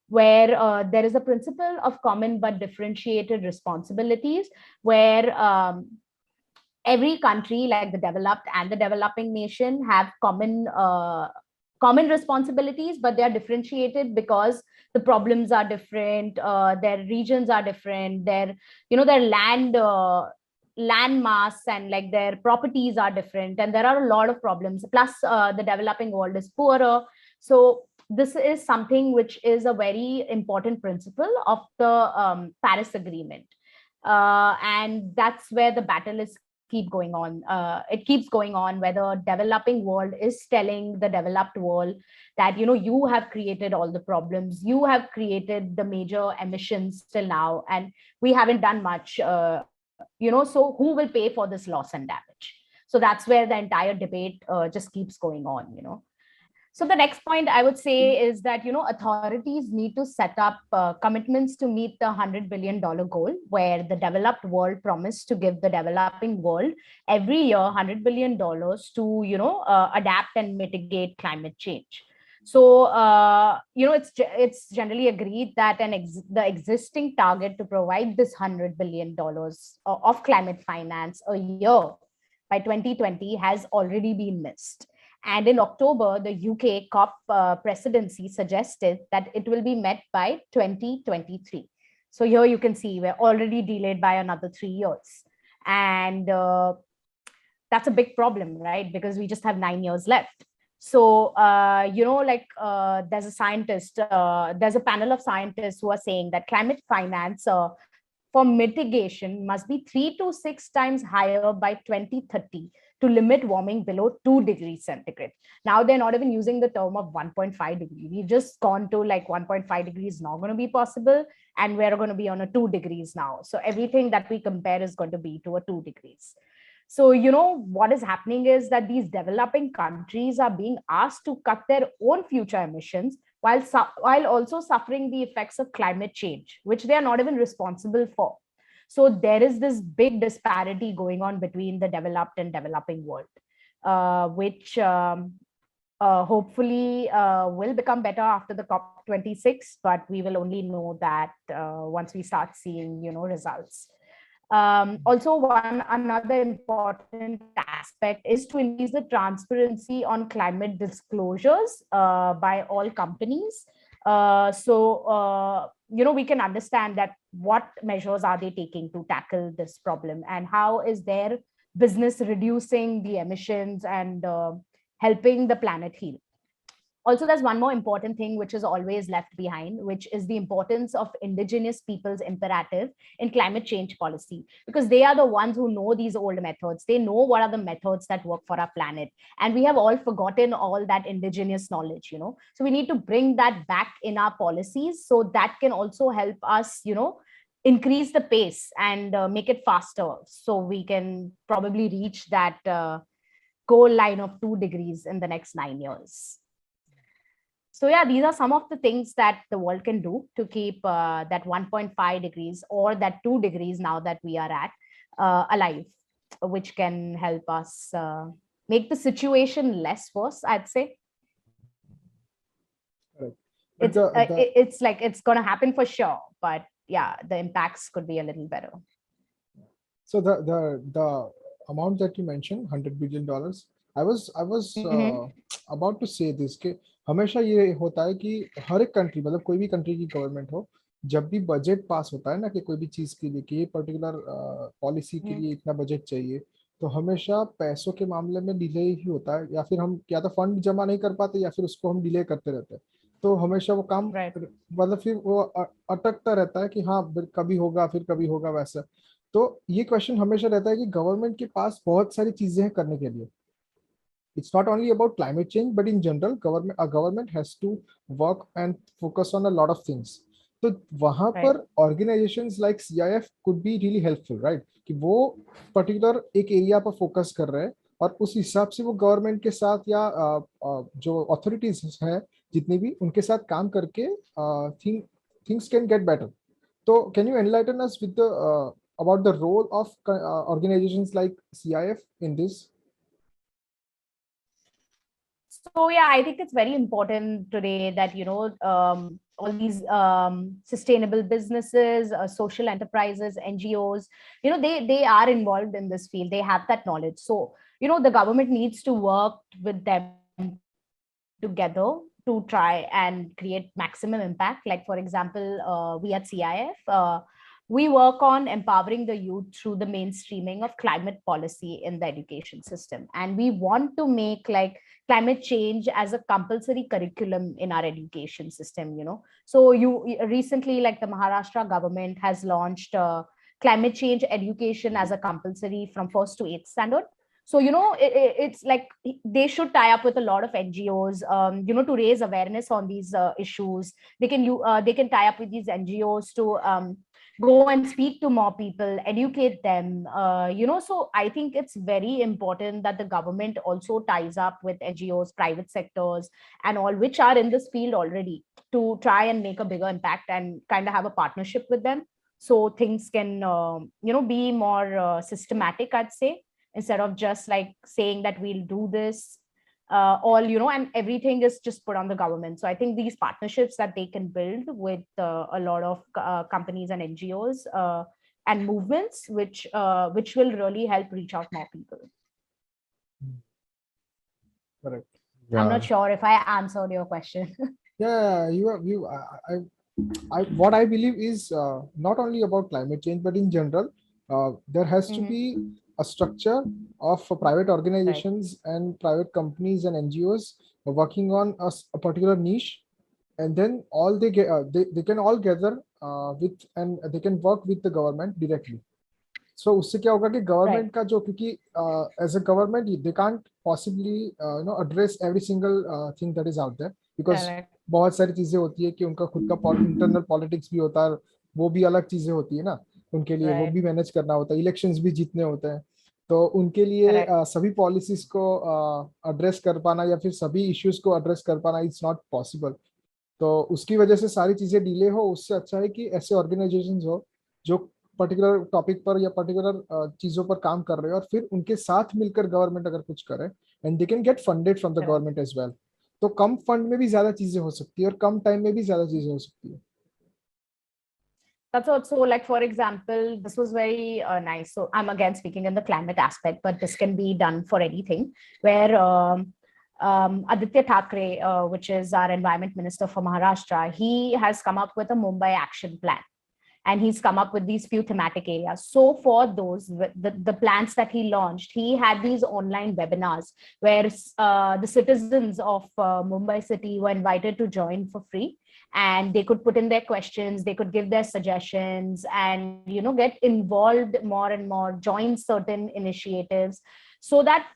where there is a principle of common but differentiated responsibilities, where every country, like the developed and the developing nation, have common responsibilities, but they are differentiated because the problems are different, their regions are different, their land mass and like their properties are different, and there are a lot of problems. Plus, the developing world is poorer. So this is something which is a very important principle of the Paris Agreement. And that's where the battle is keep going on. It keeps going on where the developing world is telling the developed world that, you have created all the problems, you have created the major emissions till now, and we haven't done much. So who will pay for this loss and damage? So that's where the entire debate just keeps going on. So the next point I would say is that, authorities need to set up commitments to meet the $100 billion goal, where the developed world promised to give the developing world every year $100 billion to, adapt and mitigate climate change. So, it's generally agreed that the existing target to provide this $100 billion of climate finance a year by 2020 has already been missed. And in October, the UK COP presidency suggested that it will be met by 2023. So here you can see we're already delayed by another 3 years. And that's a big problem, right? Because we just have 9 years left. So, there's a panel of scientists who are saying that climate finance for mitigation must be 3 to 6 times higher by 2030 to limit warming below 2 degrees centigrade. Now they're not even using the term of 1.5 degree. We've just gone to like 1.5 degrees not going to be possible, and we're going to be on a 2 degrees now. So everything that we compare is going to be to a 2 degrees. So, what is happening is that these developing countries are being asked to cut their own future emissions while also suffering the effects of climate change, which they are not even responsible for. So there is this big disparity going on between the developed and developing world, which hopefully will become better after the COP26, but we will only know that once we start seeing, results. Also, another important aspect is to increase the transparency on climate disclosures by all companies. We can understand that what measures are they taking to tackle this problem, and how is their business reducing the emissions and helping the planet heal. Also, there's one more important thing which is always left behind, which is the importance of indigenous people's imperative in climate change policy, because they are the ones who know these old methods. They know what are the methods that work for our planet. And we have all forgotten all that indigenous knowledge, So we need to bring that back in our policies, so that can also help us, increase the pace and make it faster. So we can probably reach that goal line of 2 degrees in the next 9 years. So yeah, these are some of the things that the world can do to keep that 1.5 degrees or that 2 degrees now that we are at alive, which can help us make the situation less worse, I'd say. It's like it's going to happen for sure, but yeah, the impacts could be a little better. So the amount that you mentioned, $100 billion, I was about to say this कि हमेशा ये होता है कि हर एक country, मतलब कोई भी कंट्री की गवर्नमेंट हो, जब भी बजट पास होता है ना कि कोई भी चीज के लिए कि ये पर्टिकुलर पॉलिसी के Mhm. लिए इतना बजट चाहिए, तो हमेशा पैसों के मामले में डिले ही होता है, या फिर हम या तो फंड जमा नहीं कर पाते या फिर उसको हम डिले करते रहते हैं। तो हमेशा वो काम Right. मतलब फिर वो अटकता रहता है कि हाँ फिर कभी होगा, फिर कभी होगा वैसा। तो ये क्वेश्चन हमेशा रहता है कि गवर्नमेंट के पास बहुत सारी चीजें हैं करने के लिए। It's not only about climate change, but in general government, a government has to work and focus on a lot of things. तो वहां Right. पर organizations like CIF could be really helpful, right? कि वो particular एक area पर focus कर रहे हैं और उस हिसाब से वो गवर्नमेंट के साथ या जो अथॉरिटीज हैं जितनी भी उनके साथ काम करके थिंग्स कैन गेट बेटर। तो can you enlighten us with the about the role of organizations like CIF in this? So yeah, I think it's very important today that all these sustainable businesses, social enterprises, NGOs, they are involved in this field. They have that knowledge. So the government needs to work with them together to try and create maximum impact. Like for example, we at CIF. We work on empowering the youth through the mainstreaming of climate policy in the education system, and we want to make like climate change as a compulsory curriculum in our education system. So you recently, like the Maharashtra government has launched climate change education as a compulsory from first to eighth standard. So it's like they should tie up with a lot of NGOs, to raise awareness on these issues. They can tie up with these NGOs to go and speak to more people, educate them. So I think it's very important that the government also ties up with NGOs, private sectors, and all which are in this field already, to try and make a bigger impact and kind of have a partnership with them, so things can be more systematic, I'd say, instead of just like saying that we'll do this all, and everything is just put on the government. So I think these partnerships that they can build with a lot of companies and NGOs and movements, which will really help reach out more people. Correct. I'm not Yeah, sure if I answered your question. Yeah, you are you. What I believe is not only about climate change, but in general, there has to Mhm. be a structure of private Right. organizations and private companies and NGOs working on a particular niche, and then all they can all gather with, and they can work with the government directly. So उससे क्या होगा कि Right. Government का जो, क्योंकि as a government they can't possibly address every single thing that is out there, because Correct. बहुत सारी चीजें होती है कि उनका खुद का इंटरनल पॉलिटिक्स भी होता है, वो भी अलग चीजें होती है ना उनके लिए, वो Right. भी मैनेज करना होता है, इलेक्शंस भी जीतने होते हैं। तो उनके लिए Correct. सभी पॉलिसीज को एड्रेस कर पाना या फिर सभी इश्यूज को एड्रेस कर पाना इट्स नॉट पॉसिबल। तो उसकी वजह से सारी चीजें डिले हो, उससे अच्छा है कि ऐसे ऑर्गेनाइजेशंस हो जो पर्टिकुलर टॉपिक पर या पर्टिकुलर चीजों पर काम कर रहे हो, और फिर उनके साथ मिलकर गवर्नमेंट अगर कुछ करे, and they can get funded from the Correct. Government as well. तो कम फंड में भी ज्यादा चीजें हो सकती है और कम टाइम में भी ज्यादा चीजें हो सकती है। That's also, like, for example, this was very nice. So I'm again speaking in the climate aspect, but this can be done for anything. Where Aditya Thackeray, which is our environment minister for Maharashtra, he has come up with a Mumbai action plan, and he's come up with these few thematic areas. So for those, the plans that he launched, he had these online webinars where the citizens of Mumbai city were invited to join for free, and they could put in their questions, they could give their suggestions, and get involved more and more, join certain initiatives, so that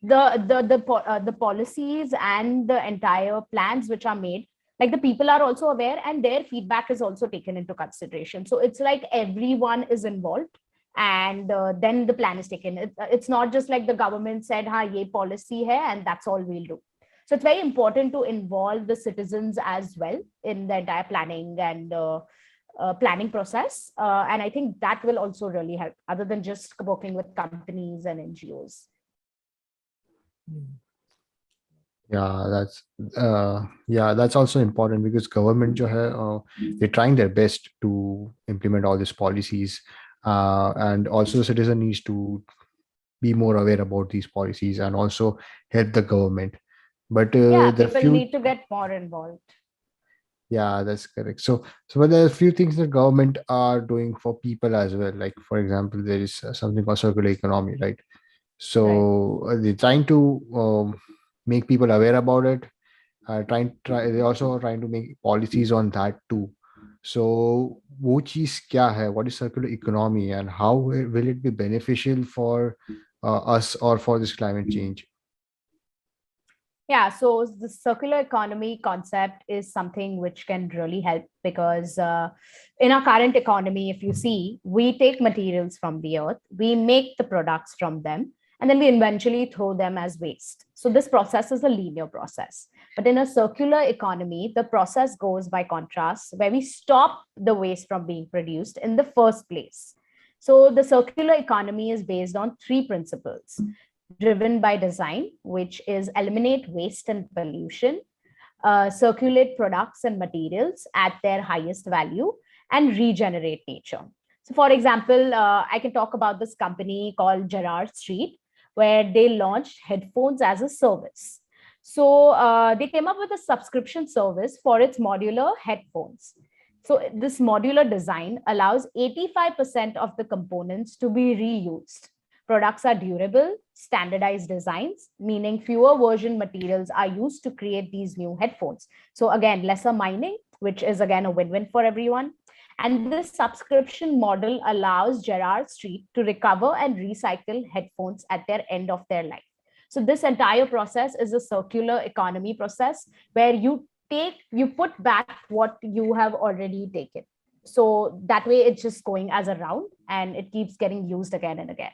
the policies and the entire plans which are made, like, the people are also aware and their feedback is also taken into consideration. So it's like everyone is involved, and then the plan is taken. It's not just like the government said, ha, ye policy hai, and that's all we'll do. So it's very important to involve the citizens as well in the entire planning and planning process, and I think that will also really help, other than just working with companies and NGOs. yeah, that's also important because government जो है, they're trying their best to implement all these policies, and also citizen needs to be more aware about these policies and also help the government. But Yeah, the people few need to get more involved. Yeah, that's correct. So but there are a few things the government are doing for people as well. Like for example, there is something called circular economy, right? Right. So they're trying to make people aware about it. They're also trying to make policies on that too. So वो चीज़ क्या है? What is circular economy and how will it be beneficial for us or for this climate change? Yeah, so the circular economy concept is something which can really help because in our current economy, if you see, we take materials from the earth, we make the products from them, and then we eventually throw them as waste. So this process is a linear process. But in a circular economy, the process goes by contrast, where we stop the waste from being produced in the first place. So the circular economy is based on three principles driven by design, which is eliminate waste and pollution, circulate products and materials at their highest value, and regenerate nature. So, for example, I can talk about this company called Gerard Street, where they launched headphones as a service. So, they came up with a subscription service for its modular headphones. So, this modular design allows 85% of the components to be reused. Products are durable, standardized designs, meaning fewer version materials are used to create these new headphones. So, again, lesser mining, which is again a win win for everyone. And this subscription model allows Gerard Street to recover and recycle headphones at their end of their life. So, this entire process is a circular economy process where you put back what you have already taken. So that way it's just going as a round and it keeps getting used again and again.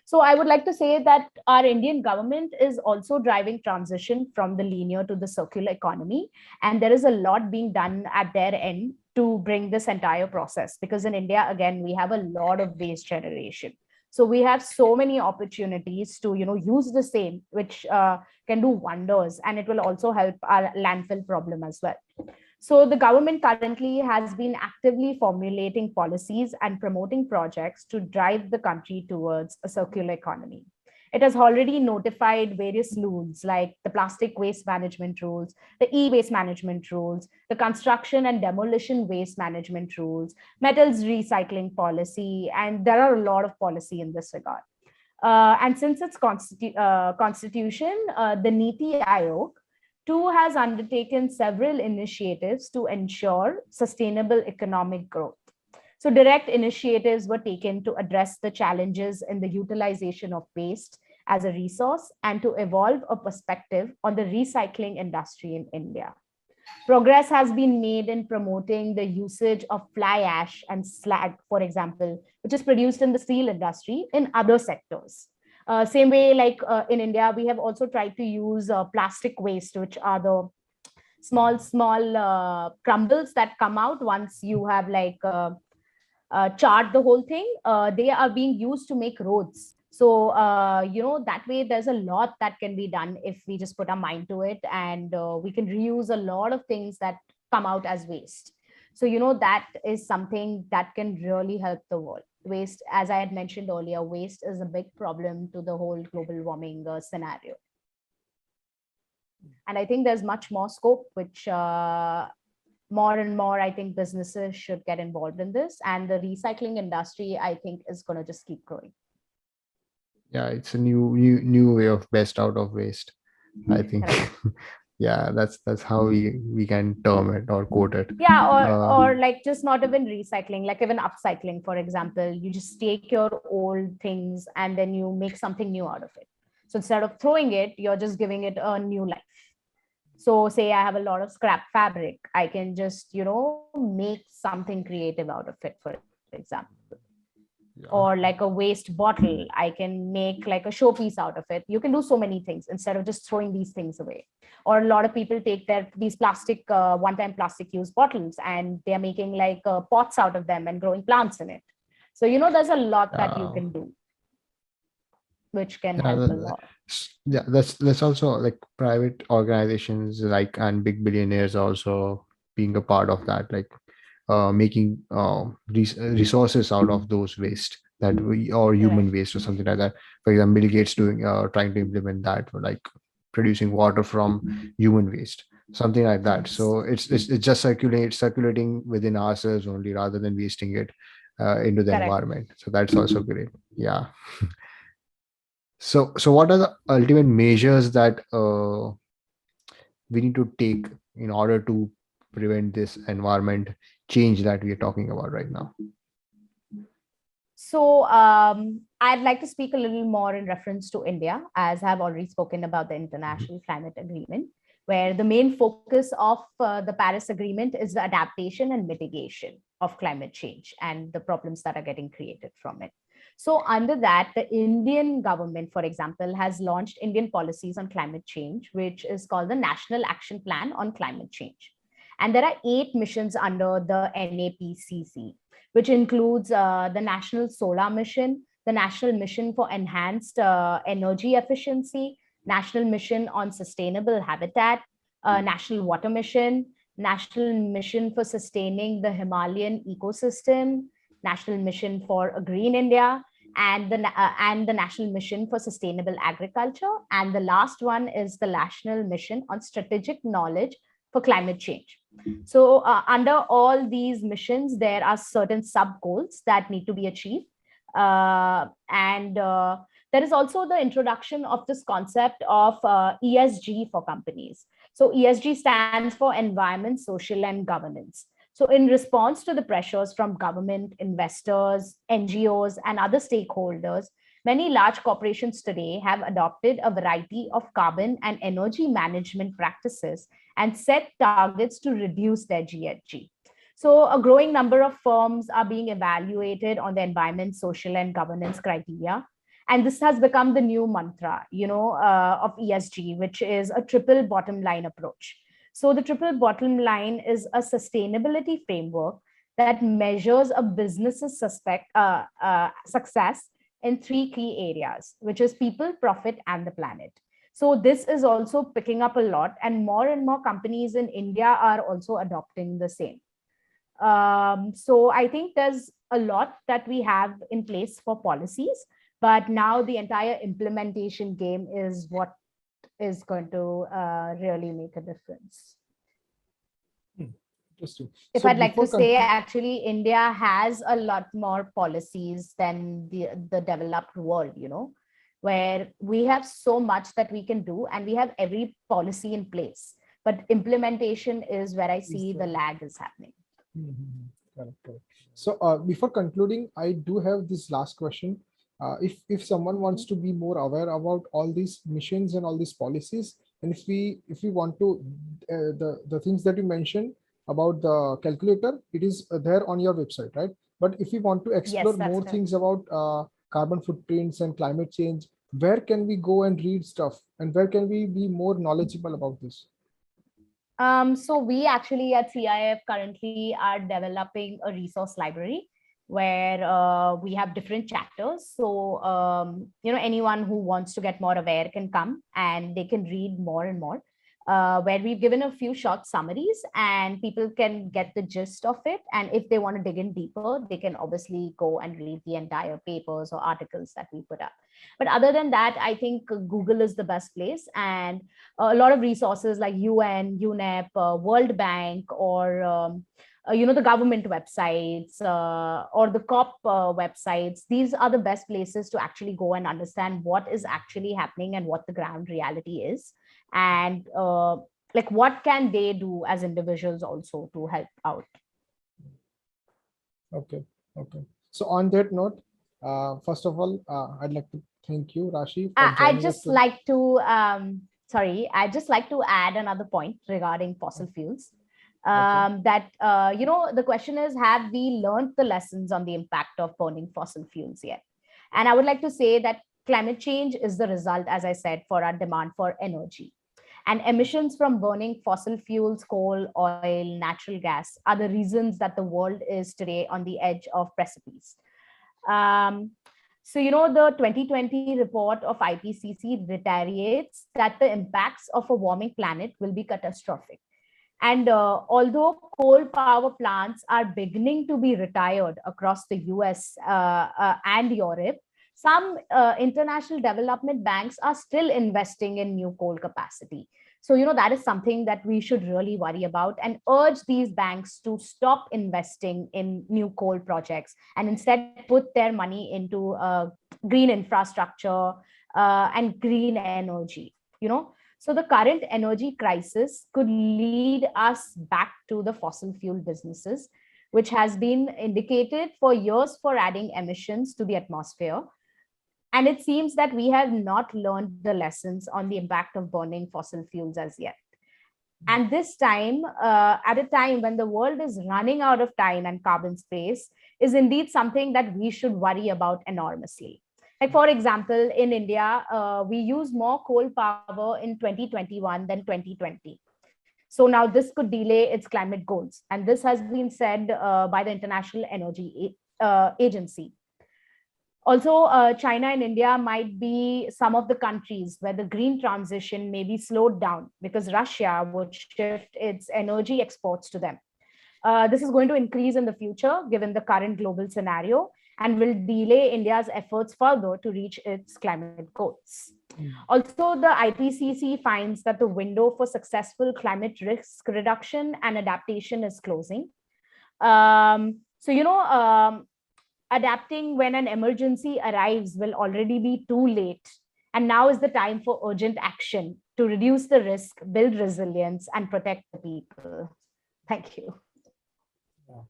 So I would like to say that our Indian government is also driving transition from the linear to the circular economy. And there is a lot being done at their end to bring this entire process. Because in India, again, we have a lot of waste generation. So we have so many opportunities to, use the same, which can do wonders, and it will also help our landfill problem as well. So the government currently has been actively formulating policies and promoting projects to drive the country towards a circular economy. It has already notified various rules like the plastic waste management rules, the e-waste management rules, the construction and demolition waste management rules, metals recycling policy, and there are a lot of policy in this regard. And since its constitution, the Niti Aayog too has undertaken several initiatives to ensure sustainable economic growth. So, direct initiatives were taken to address the challenges in the utilization of waste as a resource and to evolve a perspective on the recycling industry in India. Progress has been made in promoting the usage of fly ash and slag, for example, which is produced in the steel industry in other sectors. Same way, like in India, we have also tried to use plastic waste, which are the small crumbles that come out once you have charred the whole thing. They are being used to make roads. So, that way there's a lot that can be done if we just put our mind to it, and we can reuse a lot of things that come out as waste. So, that is something that can really help the world. Waste, as I had mentioned earlier, waste is a big problem to the whole global warming scenario. And I think there's much more scope, which more and more, I think businesses should get involved in this. And the recycling industry, I think, is going to just keep growing. Yeah, it's a new way of best out of waste, I think. Yeah, that's how we can term it or quote it. Yeah, Uh, or like just not even recycling, like even upcycling, for example. You just take your old things and then you make something new out of it. So instead of throwing it, you're just giving it a new life. So say I have a lot of scrap fabric, I can just, make something creative out of it, for example. yeah. Or like a waste bottle, I can make like a showpiece out of it. You can do so many things instead of just throwing these things away. Or a lot of people take these plastic one-time plastic use bottles and they're making like pots out of them and growing plants in it. So there's a lot that you uh, can do which can yeah, help a lot. yeah, that's also like private organizations like and big billionaires also being a part of that, like making resources out of those waste that we or human Right. waste or something like that. For example, Bill Gates doing trying to implement that for like producing water from human waste. something like that. Yes, So it's just circulating within ourselves only, rather than wasting it into the correct. environment. So that's also great. Yeah. So what are the ultimate measures that we need to take in order to prevent this environment change that we are talking about right now? So I'd like to speak a little more in reference to India, as I've already spoken about the Mhm. International Climate Agreement, where the main focus of the Paris Agreement is the adaptation and mitigation of climate change and the problems that are getting created from it. So under that, the Indian government, for example, has launched Indian policies on climate change, which is called the National Action Plan on Climate Change. And there are 8 missions under the NAPCC, which includes the National Solar Mission, the National Mission for Enhanced Energy Efficiency, National Mission on Sustainable Habitat, National Water Mission, National Mission for Sustaining the Himalayan Ecosystem, National Mission for a Green India, and the National Mission for Sustainable Agriculture. And the last one is the National Mission on Strategic Knowledge for Climate Change. So, under all these missions, there are certain sub goals that need to be achieved. And there is also the introduction of this concept of ESG for companies. So, ESG stands for environment, social, and governance. So, in response to the pressures from government, investors, NGOs, and other stakeholders, many large corporations today have adopted a variety of carbon and energy management practices and set targets to reduce their GHG. So, a growing number of firms are being evaluated on the environment, social, and governance criteria. And this has become the new mantra, of ESG, which is a triple bottom line approach. So, the triple bottom line is a sustainability framework that measures a business's success in 3 key areas, which is people, profit, and the planet. So this is also picking up a lot, and more companies in India are also adopting the same. So I think there's a lot that we have in place for policies, but now the entire implementation game is what is going to really make a difference. Hmm, interesting. If So I'd like to before say, conclude, actually, India has a lot more policies than the developed world, where we have so much that we can do and we have every policy in place. But implementation is where I is see the lag is happening. correct, correct. So before concluding, I do have this last question. If someone wants to be more aware about all these missions and all these policies, and if we want to the things that you mentioned about the calculator, it is there on your website, right? But if we want to explore Yes, that's more correct. things about carbon footprints and climate change, where can we go and read stuff, and where can we be more knowledgeable about this? So we actually at CIF currently are developing a resource library where we have different chapters. So anyone who wants to get more aware can come and they can read more and more. Where we've given a few short summaries and people can get the gist of it. And if they want to dig in deeper, they can obviously go and read the entire papers or articles that we put up. But other than that, I think Google is the best place. And a lot of resources like UN, UNEP, World Bank, or the government websites or the COP websites. These are the best places to actually go and understand what is actually happening and what the ground reality is, and like what can they do as individuals also to help out. Okay, okay. So on that note, first of all, I'd like to thank you, Rashi, for I joining us just today. like to I just like to add another point regarding fossil fuels. Okay. That the question is, have we learned the lessons on the impact of burning fossil fuels yet? And I would like to say that climate change is the result, as I said, for our demand for energy. And emissions from burning fossil fuels, coal, oil, natural gas are the reasons that the world is today on the edge of precipice. Um, so, the 2020 report of IPCC reiterates that the impacts of a warming planet will be catastrophic. And although coal power plants are beginning to be retired across the US and Europe, some international development banks are still investing in new coal capacity. So, that is something that we should really worry about, and urge these banks to stop investing in new coal projects and instead put their money into green infrastructure and green energy. So the current energy crisis could lead us back to the fossil fuel businesses, which has been indicated for years for adding emissions to the atmosphere. And it seems that we have not learned the lessons on the impact of burning fossil fuels as yet. And this time, at a time when the world is running out of time and carbon space, is indeed something that we should worry about enormously. Like, for example, in India, we use more coal power in 2021 than 2020. So now this could delay its climate goals. And this has been said by the International Energy Agency. Also, China and India might be some of the countries where the green transition may be slowed down because Russia would shift its energy exports to them. This is going to increase in the future, given the current global scenario, and will delay India's efforts further to reach its climate goals. Also, the IPCC finds that the window for successful climate risk reduction and adaptation is closing. Adapting when an emergency arrives will already be too late. And now is the time for urgent action to reduce the risk, build resilience, and protect the people. Thank you. Yeah.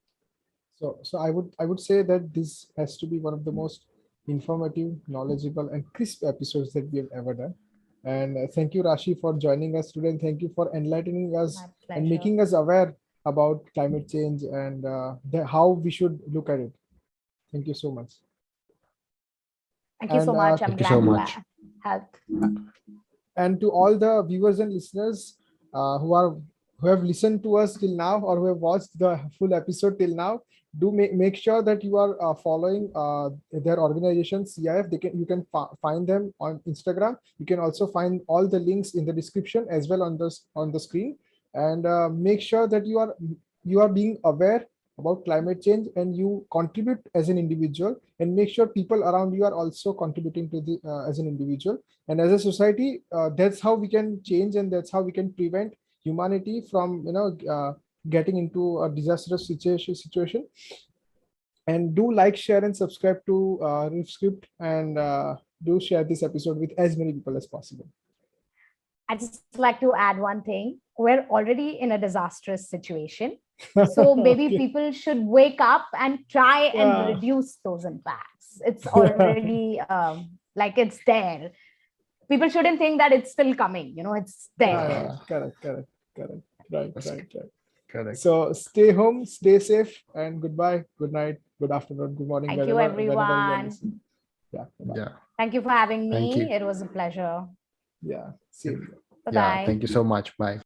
So I would say that this has to be one of the most informative, knowledgeable, and crisp episodes that we have ever done. And thank you, Rashi, for joining us today, and thank you for enlightening us My and pleasure. making us aware about climate change and how we should look at it. Thank you so much. Thank you so And much. I'm Thank you glad so to much. help. and to all the viewers and listeners who have listened to us till now, or who have watched the full episode till now, do make sure that you are following their organization CIF. You can find them on Instagram. You can also find all the links in the description as well on the screen. And make sure that you are being aware about climate change, and you contribute as an individual, and make sure people around you are also contributing to the as an individual and as a society. That's how we can change, and that's how we can prevent humanity from getting into a disastrous situation. And do like, share, and subscribe to RiffScript, and do share this episode with as many people as possible. I'd just like to add one thing. We're already in a disastrous situation. So maybe Okay. people should wake up and try and Yeah. reduce those impacts. It's already like it's there. People shouldn't think that it's still coming. It's there. Yeah, correct. Right. Correct. So stay home, stay safe, and goodbye, good night, good afternoon, good morning, Thank you, whenever you are everyone. listening. Yeah, bye-bye. Yeah. Thank you for having Thank me. you. It was a pleasure. Yeah, same. Yeah. Bye-bye. Thank you so much. Bye.